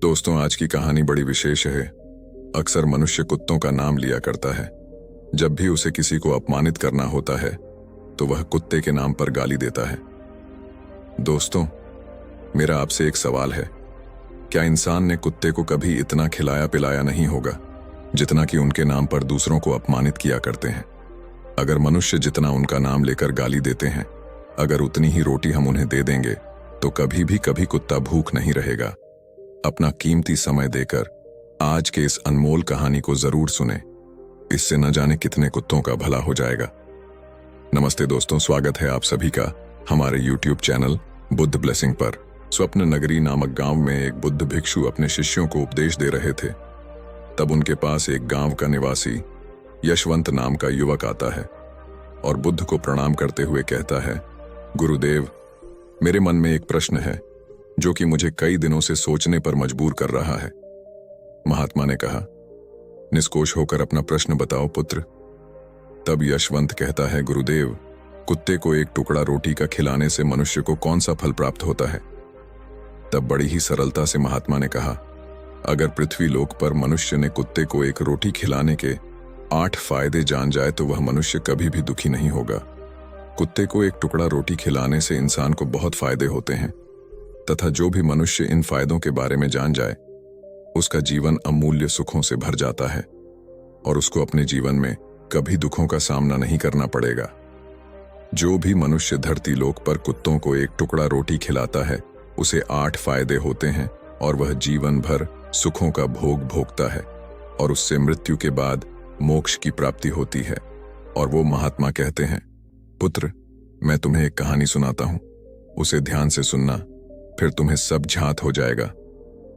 दोस्तों, आज की कहानी बड़ी विशेष है। अक्सर मनुष्य कुत्तों का नाम लिया करता है। जब भी उसे किसी को अपमानित करना होता है तो वह कुत्ते के नाम पर गाली देता है। दोस्तों, मेरा आपसे एक सवाल है। क्या इंसान ने कुत्ते को कभी इतना खिलाया पिलाया नहीं होगा जितना कि उनके नाम पर दूसरों को अपमानित किया करते हैं? अगर मनुष्य जितना उनका नाम लेकर गाली देते हैं, अगर उतनी ही रोटी हम उन्हें दे देंगे तो कभी कुत्ता भूख नहीं रहेगा। अपना कीमती समय देकर आज के इस अनमोल कहानी को जरूर सुने। इससे न जाने कितने कुत्तों का भला हो जाएगा। नमस्ते दोस्तों, स्वागत है आप सभी का हमारे YouTube चैनल बुद्ध ब्लेसिंग पर। स्वप्न नगरी नामक गांव में एक बुद्ध भिक्षु अपने शिष्यों को उपदेश दे रहे थे। तब उनके पास एक गांव का निवासी यशवंत नाम का युवक आता है और बुद्ध को प्रणाम करते हुए कहता है, गुरुदेव, मेरे मन में एक प्रश्न है जो कि मुझे कई दिनों से सोचने पर मजबूर कर रहा है। महात्मा ने कहा, निष्कोच होकर अपना प्रश्न बताओ पुत्र। तब यशवंत कहता है, गुरुदेव, कुत्ते को एक टुकड़ा रोटी का खिलाने से मनुष्य को कौन सा फल प्राप्त होता है? तब बड़ी ही सरलता से महात्मा ने कहा, अगर पृथ्वी लोक पर मनुष्य ने कुत्ते को एक रोटी खिलाने के 8 फायदे जान जाए तो वह मनुष्य कभी भी दुखी नहीं होगा। कुत्ते को एक टुकड़ा रोटी खिलाने से इंसान को बहुत फायदे होते हैं तथा जो भी मनुष्य इन फायदों के बारे में जान जाए उसका जीवन अमूल्य सुखों से भर जाता है और उसको अपने जीवन में कभी दुखों का सामना नहीं करना पड़ेगा। जो भी मनुष्य धरती लोक पर कुत्तों को एक टुकड़ा रोटी खिलाता है उसे 8 फायदे होते हैं और वह जीवन भर सुखों का भोग भोगता है और उससे मृत्यु के बाद मोक्ष की प्राप्ति होती है। और वो महात्मा कहते हैं, पुत्र, मैं तुम्हें एक कहानी सुनाता हूं, उसे ध्यान से सुनना, फिर तुम्हें सब झांत हो जाएगा।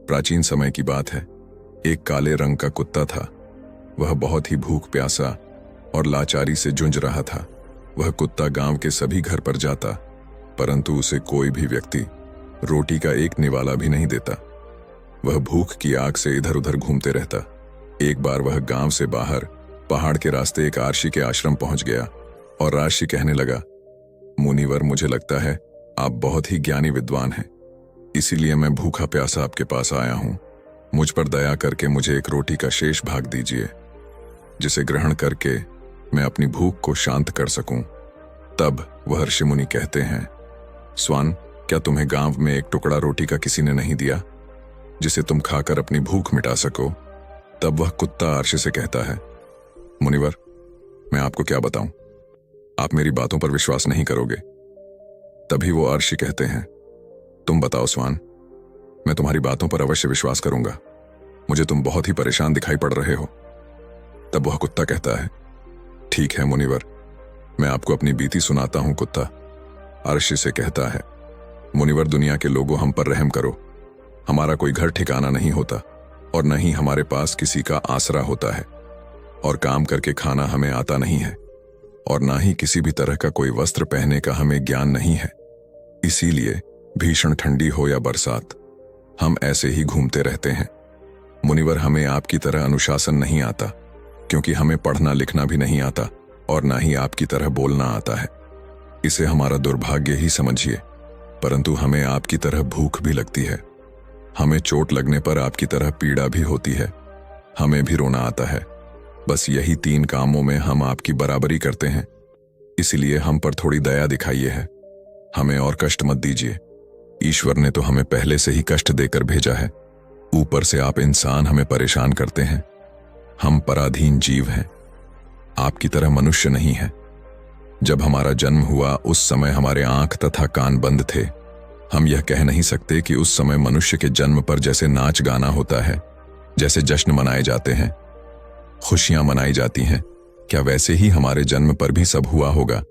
प्राचीन समय की बात है। एक काले रंग का कुत्ता था। वह बहुत ही भूख प्यासा और लाचारी से जूझ रहा था। वह कुत्ता गांव के सभी घर पर जाता, परंतु उसे कोई भी व्यक्ति रोटी का एक निवाला भी नहीं देता। वह भूख की आग से इधर उधर घूमते रहता। एक बार वह गांव से बाहर पहाड़ के रास्ते एक आर्षि के आश्रम पहुंच गया और आर्षि कहने लगा, मुनिवर, मुझे लगता है आप बहुत ही ज्ञानी विद्वान हैं, इसीलिए मैं भूखा प्यासा आपके पास आया हूं। मुझ पर दया करके मुझे एक रोटी का शेष भाग दीजिए, जिसे ग्रहण करके मैं अपनी भूख को शांत कर सकूं। तब वह ऋषि मुनि कहते हैं, स्वान, क्या तुम्हें गांव में एक टुकड़ा रोटी का किसी ने नहीं दिया जिसे तुम खाकर अपनी भूख मिटा सको? तब वह कुत्ता अर्शी से कहता है, मुनिवर, मैं आपको क्या बताऊं, आप मेरी बातों पर विश्वास नहीं करोगे। तभी वो अर्शी कहते हैं, तुम बताओ स्वान, मैं तुम्हारी बातों पर अवश्य विश्वास करूंगा। मुझे तुम बहुत ही परेशान दिखाई पड़ रहे हो। तब वह कुत्ता कहता है, ठीक है मुनिवर, मैं आपको अपनी बीती सुनाता हूं। कुत्ता अर्शी से कहता है, मुनिवर, दुनिया के लोगों, हम पर रहम करो। हमारा कोई घर ठिकाना नहीं होता और न ही हमारे पास किसी का आसरा होता है और काम करके खाना हमें आता नहीं है और ना ही किसी भी तरह का कोई वस्त्र पहनने का हमें ज्ञान नहीं है। इसीलिए भीषण ठंडी हो या बरसात, हम ऐसे ही घूमते रहते हैं। मुनिवर, हमें आपकी तरह अनुशासन नहीं आता, क्योंकि हमें पढ़ना लिखना भी नहीं आता और ना ही आपकी तरह बोलना आता है। इसे हमारा दुर्भाग्य ही समझिए, परंतु हमें आपकी तरह भूख भी लगती है। हमें चोट लगने पर आपकी तरह पीड़ा भी होती है। हमें भी रोना आता है। बस यही 3 कामों में हम आपकी बराबरी करते हैं। इसलिए हम पर थोड़ी दया दिखाइए है। हमें और कष्ट मत दीजिए। ईश्वर ने तो हमें पहले से ही कष्ट देकर भेजा है, ऊपर से आप इंसान हमें परेशान करते हैं। हम पराधीन जीव हैं, आपकी तरह मनुष्य नहीं है। जब हमारा जन्म हुआ उस समय हमारे आंख तथा कान बंद थे। हम यह कह नहीं सकते कि उस समय मनुष्य के जन्म पर जैसे नाच गाना होता है, जैसे जश्न मनाए जाते हैं, खुशियां मनाई जाती हैं, क्या वैसे ही हमारे जन्म पर भी सब हुआ होगा?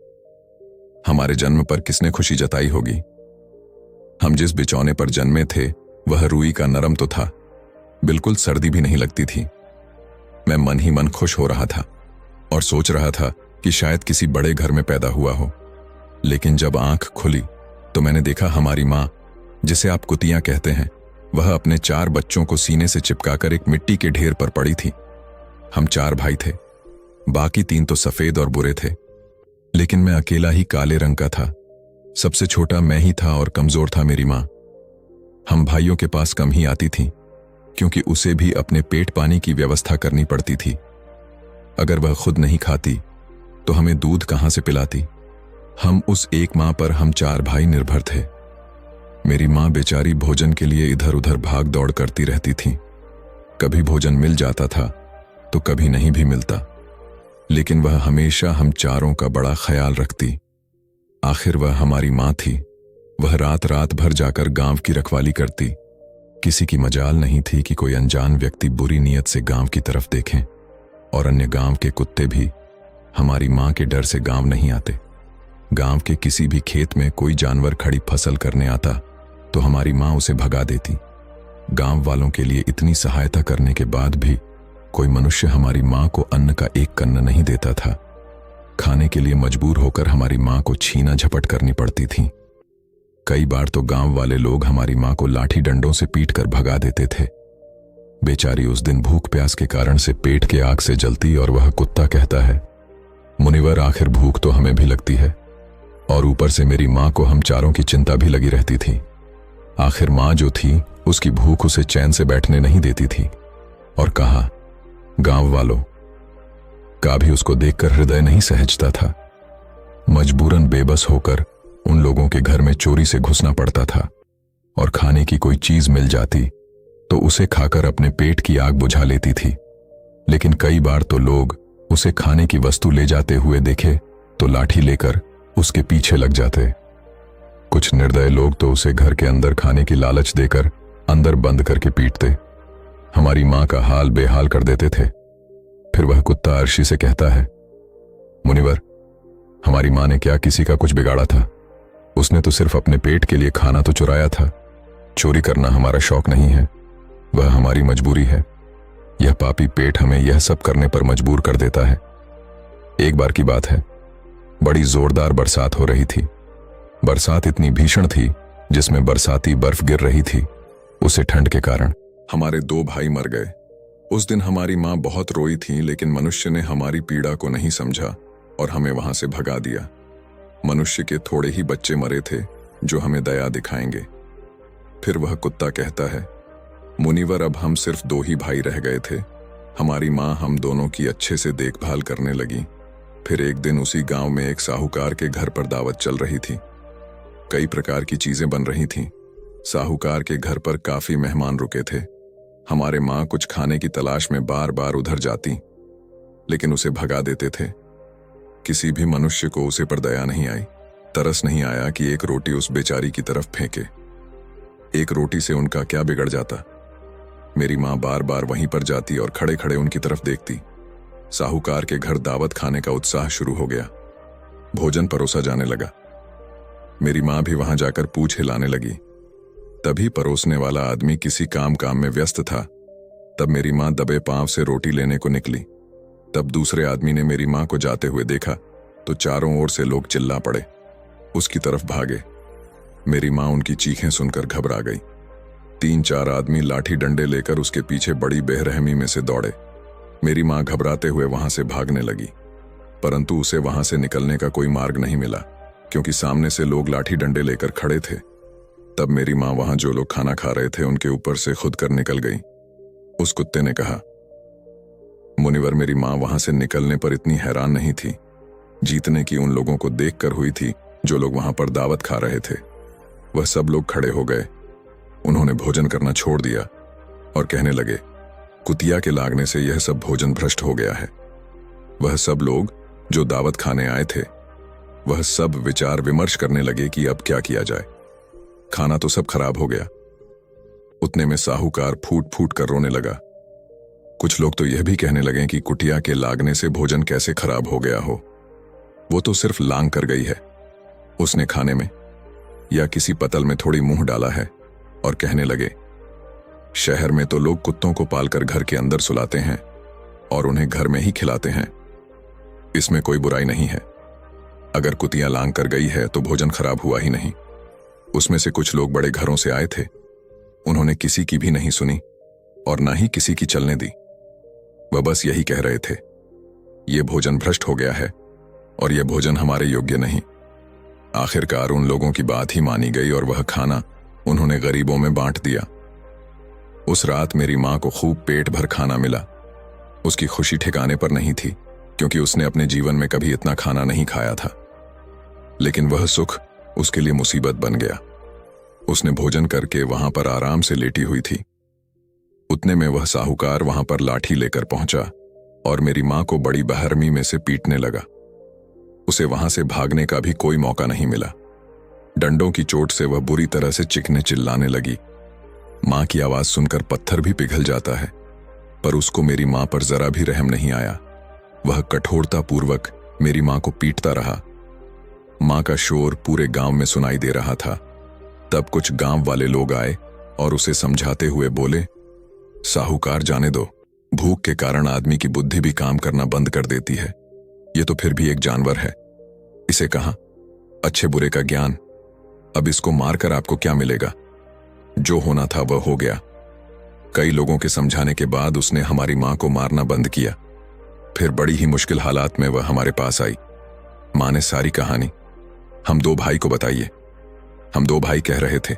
हमारे जन्म पर किसने खुशी जताई होगी? हम जिस बिछौने पर जन्मे थे वह रुई का नरम तो था, बिल्कुल सर्दी भी नहीं लगती थी। मैं मन ही मन खुश हो रहा था और सोच रहा था कि शायद किसी बड़े घर में पैदा हुआ हो। लेकिन जब आंख खुली तो मैंने देखा हमारी माँ, जिसे आप कुतिया कहते हैं, वह अपने 4 बच्चों को सीने से चिपकाकर एक मिट्टी के ढेर पर पड़ी थी। हम 4 भाई थे, बाकी 3 तो सफेद और बुरे थे, लेकिन मैं अकेला ही काले रंग का था। सबसे छोटा मैं ही था और कमजोर था मेरी माँ। हम भाइयों के पास कम ही आती थीं, क्योंकि उसे भी अपने पेट पानी की व्यवस्था करनी पड़ती थी। अगर वह खुद नहीं खाती तो हमें दूध कहां से पिलाती। हम उस एक मां पर हम 4 भाई निर्भर थे। मेरी मां बेचारी भोजन के लिए इधर उधर भाग दौड़ करती रहती थी। कभी भोजन मिल जाता था तो कभी नहीं भी मिलता, लेकिन वह हमेशा हम चारों का बड़ा ख्याल रखती। आखिर वह हमारी मां थी। वह रात रात भर जाकर गांव की रखवाली करती। किसी की मजाल नहीं थी कि कोई अनजान व्यक्ति बुरी नीयत से गांव की तरफ देखें, और अन्य गांव के कुत्ते भी हमारी मां के डर से गांव नहीं आते। गांव के किसी भी खेत में कोई जानवर खड़ी फसल करने आता तो हमारी मां उसे भगा देती। गांव वालों के लिए इतनी सहायता करने के बाद भी कोई मनुष्य हमारी मां को अन्न का एक कन्न नहीं देता था। खाने के लिए मजबूर होकर हमारी मां को छीना झपट करनी पड़ती थी। कई बार तो गांव वाले लोग हमारी मां को लाठी डंडों से पीटकर भगा देते थे। बेचारी उस दिन भूख प्यास के कारण से पेट के आग से जलती और वह कुत्ता कहता है, मुनिवर आखिर भूख तो हमें भी लगती है, और ऊपर से मेरी मां को हम चारों की चिंता भी लगी रहती थी। आखिर मां जो थी उसकी भूख उसे चैन से बैठने नहीं देती थी। और कहा, गांव वालों का भी उसको देखकर हृदय नहीं सहजता था। मजबूरन बेबस होकर उन लोगों के घर में चोरी से घुसना पड़ता था, और खाने की कोई चीज मिल जाती तो उसे खाकर अपने पेट की आग बुझा लेती थी। लेकिन कई बार तो लोग उसे खाने की वस्तु ले जाते हुए देखे तो लाठी लेकर उसके पीछे लग जाते। कुछ निर्दय लोग तो उसे घर के अंदर खाने की लालच देकर अंदर बंद करके पीटते। हमारी मां का हाल बेहाल कर देते थे। फिर वह कुत्ता अर्शी से कहता है, मुनिवर, हमारी मां ने क्या किसी का कुछ बिगाड़ा था? उसने तो सिर्फ अपने पेट के लिए खाना तो चुराया था। चोरी करना हमारा शौक नहीं है, वह हमारी मजबूरी है। यह पापी पेट हमें यह सब करने पर मजबूर कर देता है। एक बार की बात है, बड़ी जोरदार बरसात हो रही थी। बरसात इतनी भीषण थी जिसमें बरसाती बर्फ गिर रही थी। उसे ठंड के कारण हमारे 2 भाई मर गए। उस दिन हमारी मां बहुत रोई थी, लेकिन मनुष्य ने हमारी पीड़ा को नहीं समझा और हमें वहां से भगा दिया। मनुष्य के थोड़े ही बच्चे मरे थे जो हमें दया दिखाएंगे। फिर वह कुत्ता कहता है, मुनिवर, अब हम सिर्फ 2 ही भाई रह गए थे। हमारी मां हम दोनों की अच्छे से देखभाल करने लगी। फिर एक दिन उसी गांव में एक साहूकार के घर पर दावत चल रही थी। कई प्रकार की चीजें बन रही थीं। साहूकार के घर पर काफी मेहमान रुके थे। हमारे मां कुछ खाने की तलाश में बार बार उधर जाती, लेकिन उसे भगा देते थे। किसी भी मनुष्य को उसे पर दया नहीं आई, तरस नहीं आया कि एक रोटी उस बेचारी की तरफ फेंके। एक रोटी से उनका क्या बिगड़ जाता। मेरी मां बार बार वहीं पर जाती और खड़े खड़े उनकी तरफ देखती। साहूकार के घर दावत खाने का उत्साह शुरू हो गया। भोजन परोसा जाने लगा। मेरी मां भी वहां जाकर पूछ हिलाने लगी। तभी परोसने वाला आदमी किसी काम में व्यस्त था। तब मेरी मां दबे पांव से रोटी लेने को निकली। तब दूसरे आदमी ने मेरी मां को जाते हुए देखा तो चारों ओर से लोग चिल्ला पड़े, उसकी तरफ भागे। मेरी मां उनकी चीखें सुनकर घबरा गई। 3-4 आदमी लाठी डंडे लेकर उसके पीछे बड़ी बेरहमी में से दौड़े। मेरी मां घबराते हुए वहां से भागने लगी, परंतु उसे वहां से निकलने का कोई मार्ग नहीं मिला, क्योंकि सामने से लोग लाठी डंडे लेकर खड़े थे। तब मेरी मां वहां जो लोग खाना खा रहे थे उनके ऊपर से खुद कर निकल गई। उस कुत्ते ने कहा, मुनिवर, मेरी मां वहां से निकलने पर इतनी हैरान नहीं थी। जीतने की उन लोगों को देखकर हुई थी जो लोग वहां पर दावत खा रहे थे। वह सब लोग खड़े हो गए। उन्होंने भोजन करना छोड़ दिया और कहने लगे, कुतिया के लागने से यह सब भोजन भ्रष्ट हो गया है। वह सब लोग जो दावत खाने आए थे, वह सब विचार विमर्श करने लगे कि अब क्या किया जाए। खाना तो सब खराब हो गया। उतने में साहूकार फूट फूट कर रोने लगा। कुछ लोग तो यह भी कहने लगे कि कुटिया के लागने से भोजन कैसे खराब हो गया हो, वो तो सिर्फ लांग कर गई है। उसने खाने में या किसी पतल में थोड़ी मुंह डाला है। और कहने लगे, शहर में तो लोग कुत्तों को पालकर घर के अंदर सुलाते हैं और उन्हें घर में ही खिलाते हैं। इसमें कोई बुराई नहीं है। अगर कुतिया लांग कर गई है तो भोजन खराब हुआ ही नहीं। उसमें से कुछ लोग बड़े घरों से आए थे। उन्होंने किसी की भी नहीं सुनी और ना ही किसी की चलने दी। वह बस यही कह रहे थे, ये भोजन भ्रष्ट हो गया है और यह भोजन हमारे योग्य नहीं। आखिरकार उन लोगों की बात ही मानी गई और वह खाना उन्होंने गरीबों में बांट दिया। उस रात मेरी माँ को खूब पेट भर खाना मिला। उसकी खुशी ठिकाने पर नहीं थी, क्योंकि उसने अपने जीवन में कभी इतना खाना नहीं खाया था। लेकिन वह सुख उसके लिए मुसीबत बन गया। उसने भोजन करके वहां पर आराम से लेटी हुई थी। उतने में वह साहूकार वहां पर लाठी लेकर पहुंचा और मेरी मां को बड़ी बेरहमी में से पीटने लगा। उसे वहां से भागने का भी कोई मौका नहीं मिला। डंडों की चोट से वह बुरी तरह से चिखने चिल्लाने लगी। मां की आवाज सुनकर पत्थर भी पिघल जाता है, पर उसको मेरी मां पर जरा भी रहम नहीं आया। वह कठोरतापूर्वक मेरी मां को पीटता रहा। मां का शोर पूरे गांव में सुनाई दे रहा था। तब कुछ गांव वाले लोग आए और उसे समझाते हुए बोले, साहूकार जाने दो, भूख के कारण आदमी की बुद्धि भी काम करना बंद कर देती है। ये तो फिर भी एक जानवर है, इसे कहां अच्छे बुरे का ज्ञान। अब इसको मारकर आपको क्या मिलेगा? जो होना था वह हो गया। कई लोगों के समझाने के बाद उसने हमारी मां को मारना बंद किया। फिर बड़ी ही मुश्किल हालात में वह हमारे पास आई। मां ने सारी कहानी हम दो भाई को बताइए। हम दो भाई कह रहे थे,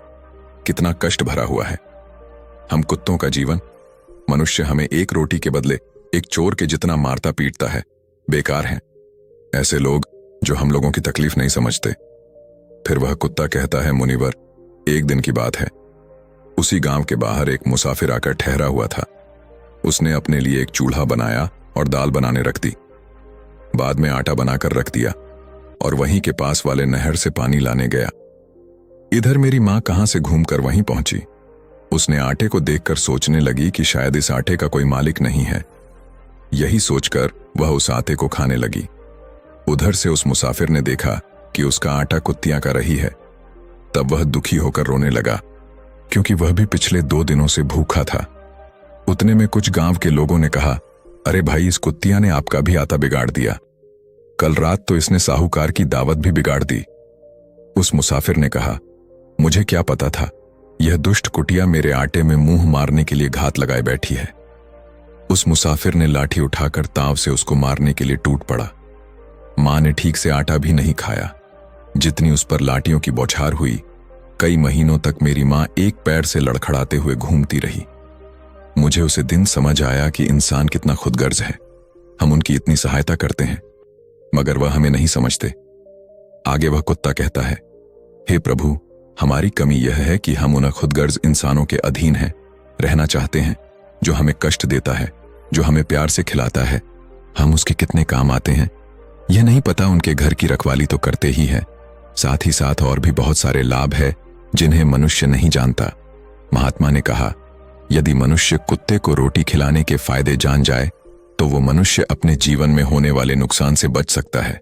कितना कष्ट भरा हुआ है। हम कुत्तों का जीवन, मनुष्य हमें एक रोटी के बदले एक चोर के जितना मारता पीटता है, बेकार हैं ऐसे लोग जो हम लोगों की तकलीफ नहीं समझते। फिर वह कुत्ता कहता है, मुनिवर, एक दिन की बात है। उसी गांव के बाहर एक मुसाफिर आकर ठहरा हुआ था। उसने अपने लिए एक चूल्हा बनाया और दाल बनाने रख दी। बाद में आटा बनाकर रख दिया और वहीं के पास वाले नहर से पानी लाने गया। इधर मेरी मां कहां से घूमकर वहीं पहुंची। उसने आटे को देखकर सोचने लगी कि शायद इस आटे का कोई मालिक नहीं है। यही सोचकर वह उस आटे को खाने लगी। उधर से उस मुसाफिर ने देखा कि उसका आटा कुत्तियां का रही है। तब वह दुखी होकर रोने लगा, क्योंकि वह भी पिछले 2 दिनों से भूखा था। उतने में कुछ गांव के लोगों ने कहा, अरे भाई, इस कुत्तियां ने आपका भी आटा बिगाड़ दिया। कल रात तो इसने साहूकार की दावत भी बिगाड़ दी। उस मुसाफिर ने कहा, मुझे क्या पता था, यह दुष्ट कुटिया मेरे आटे में मुंह मारने के लिए घात लगाए बैठी है। उस मुसाफिर ने लाठी उठाकर ताव से उसको मारने के लिए टूट पड़ा। मां ने ठीक से आटा भी नहीं खाया। जितनी उस पर लाठियों की बौछार हुई, कई महीनों तक मेरी मां एक पैर से लड़खड़ाते हुए घूमती रही। मुझे उसे दिन समझ आया कि इंसान कितना खुदगर्ज है। हम उनकी इतनी सहायता करते हैं, मगर वह हमें नहीं समझते। आगे वह कुत्ता कहता है, हे प्रभु, हमारी कमी यह है कि हम उन खुदगर्ज इंसानों के अधीन हैं, रहना चाहते हैं, जो हमें कष्ट देता है, जो हमें प्यार से खिलाता है। हम उसके कितने काम आते हैं, यह नहीं पता। उनके घर की रखवाली तो करते ही है, साथ ही साथ और भी बहुत सारे लाभ है जिन्हें मनुष्य नहीं जानता। महात्मा ने कहा, यदि मनुष्य कुत्ते को रोटी खिलाने के फायदे जान जाए तो वो मनुष्य अपने जीवन में होने वाले नुकसान से बच सकता है।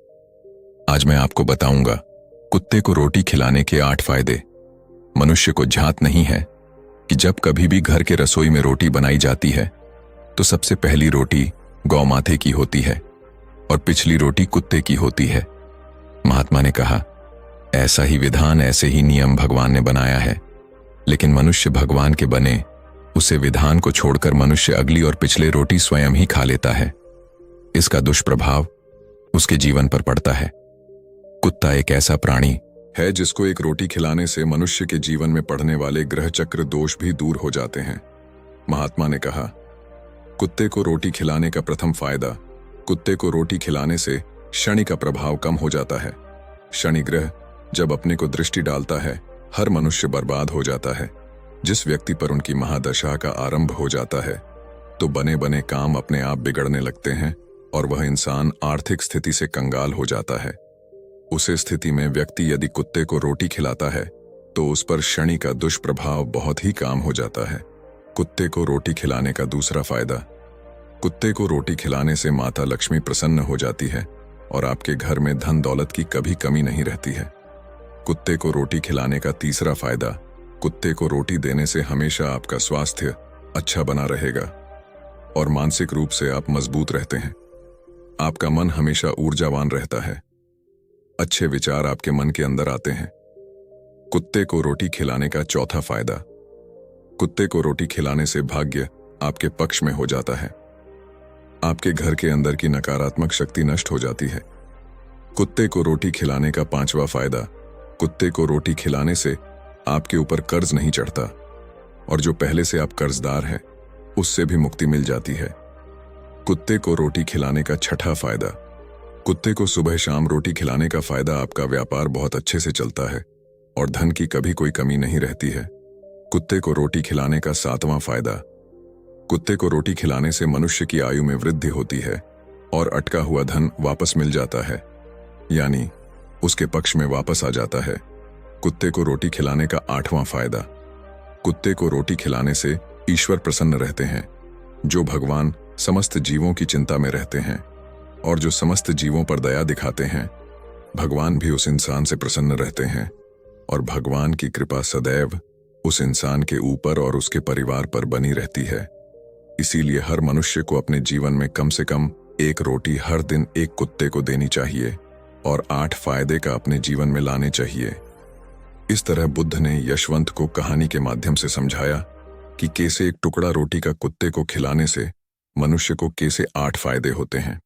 आज मैं आपको बताऊंगा कुत्ते को रोटी खिलाने के 8 फायदे। मनुष्य को झात नहीं है कि जब कभी भी घर के रसोई में रोटी बनाई जाती है तो सबसे पहली रोटी गौ माथे की होती है और पिछली रोटी कुत्ते की होती है। महात्मा ने कहा, ऐसा ही विधान, ऐसे ही नियम भगवान ने बनाया है, लेकिन मनुष्य भगवान के बने उसे विधान को छोड़कर मनुष्य अगली और पिछले रोटी स्वयं ही खा लेता है। इसका दुष्प्रभाव उसके जीवन पर पड़ता है। कुत्ता एक ऐसा प्राणी है जिसको एक रोटी खिलाने से मनुष्य के जीवन में पड़ने वाले ग्रह चक्र दोष भी दूर हो जाते हैं। महात्मा ने कहा, कुत्ते को रोटी खिलाने का प्रथम फायदा, कुत्ते को रोटी खिलाने से शनि का प्रभाव कम हो जाता है। शनि ग्रह जब अपने को दृष्टि डालता है, हर मनुष्य बर्बाद हो जाता है। जिस व्यक्ति पर उनकी महादशा का आरंभ हो जाता है तो बने बने काम अपने आप बिगड़ने लगते हैं और वह इंसान आर्थिक स्थिति से कंगाल हो जाता है। उसे स्थिति में व्यक्ति यदि कुत्ते को रोटी खिलाता है तो उस पर शनि का दुष्प्रभाव बहुत ही काम हो जाता है। कुत्ते को रोटी खिलाने का दूसरा फायदा, कुत्ते को रोटी खिलाने से माता लक्ष्मी प्रसन्न हो जाती है और आपके घर में धन दौलत की कभी कमी नहीं रहती है। कुत्ते को रोटी खिलाने का तीसरा फायदा, कुत्ते को रोटी देने से हमेशा आपका स्वास्थ्य अच्छा बना रहेगा और मानसिक रूप से आप मजबूत रहते हैं। आपका मन हमेशा ऊर्जावान रहता है, अच्छे विचार आपके मन के अंदर आते हैं। कुत्ते को रोटी खिलाने का चौथा फायदा, कुत्ते को रोटी खिलाने से भाग्य आपके पक्ष में हो जाता है। आपके घर के अंदर की नकारात्मक शक्ति नष्ट हो जाती है। कुत्ते को रोटी खिलाने का पांचवा फायदा, कुत्ते को रोटी खिलाने से आपके ऊपर कर्ज नहीं चढ़ता। और जो पहले से आप कर्जदार हैं उससे भी मुक्ति मिल जाती है। कुत्ते को रोटी खिलाने का छठा फायदा। कुत्ते को सुबह शाम रोटी खिलाने का फायदा आपका व्यापार बहुत अच्छे से चलता है और धन की कभी कोई कमी नहीं रहती है। कुत्ते को रोटी खिलाने का सातवां फायदा। कुत्ते को रोटी खिलाने से मनुष्य की आयु में वृद्धि होती है और अटका हुआ धन वापस मिल जाता है, यानी उसके पक्ष में वापस आ जाता है। कुत्ते को रोटी खिलाने का आठवां फायदा। कुत्ते को रोटी खिलाने से ईश्वर प्रसन्न रहते हैं। जो भगवान समस्त जीवों की चिंता में रहते हैं और जो समस्त जीवों पर दया दिखाते हैं, भगवान भी उस इंसान से प्रसन्न रहते हैं और भगवान की कृपा सदैव उस इंसान के ऊपर और उसके परिवार पर बनी रहती है। इसीलिए हर मनुष्य को अपने जीवन में कम से कम एक रोटी हर दिन एक कुत्ते को देनी चाहिए और 8 फायदे का अपने जीवन में लाने चाहिए। इस तरह बुद्ध ने यशवंत को कहानी के माध्यम से समझाया कि कैसे एक टुकड़ा रोटी का कुत्ते को खिलाने से मनुष्य को कैसे 8 फायदे होते हैं।